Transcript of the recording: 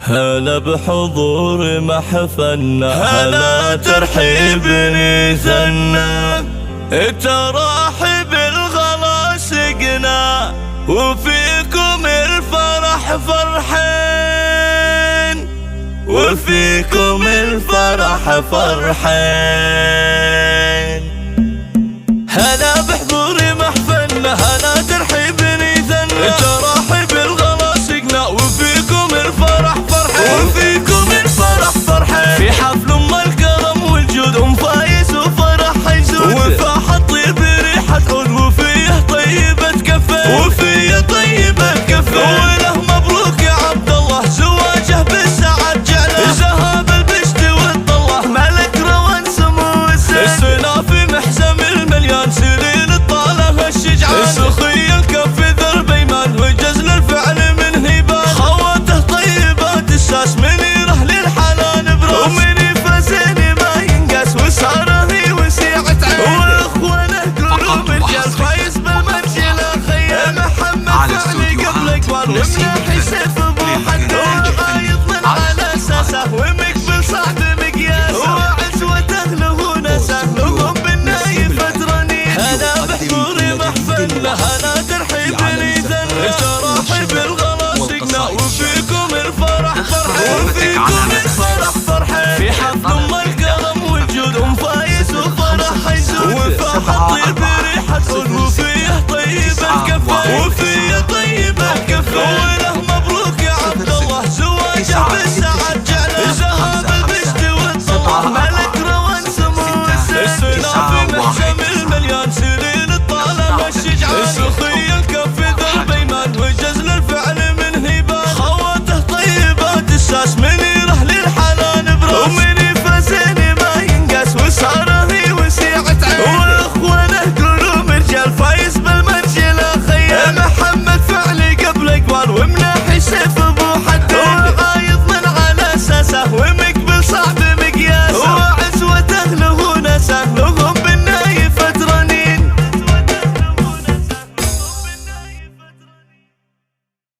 هلا بحضور محفلنا، هلا ترحيب نزلنا، التراحب الغلا سقنا، وفيكم الفرح فرحين، وفيكم الفرح فرحين. هلا بحضور محفلنا، هلا ترحيب نزلنا، التراحب الغلا سقنا، وفيكم الفرح فرحين، وفيكم الفرح فرحين. في حفل ام الكرم والجود ام فايز وفرح حيزود، وفاح الطيب ريحة عود، وفيه طيبة كفين، وفيه طيبة كفين. وله مبروك يا عبد الله زواجه بالسعد جعله، ذهب البشت والطله ملك روان سمو الزين. السنافي محزم المليان سليل الطاله الشجعان، سخي الكف ذر بيمان وجزل الفعل من هيبان. خواته طيبات الساس منيره للحنان برأس، ومني فزين ما ينقاس وساره وسيعة عين. واخوانه قلوب الجال فايز بالمنزل خير محمد فعلي قبل اكبر، ومناحي سيف ابو حد وغايض من على اساسه، ومقبل صاحب مقياسه، وعزوته له ناسه لهم بالنايف فتراني. هلا بحضور محفلنا، هلا ترحيب نزلنا، التراحب الغلا سقنا، وفيكم الفرح فرحين، وفيكم الفرح فرحين. في حفل ام الكرم والجود ام فايز وفرح حيزود، وفاح الطيب ريحة عود، وفيه طيبة كفين، وفيه طيبة كفين.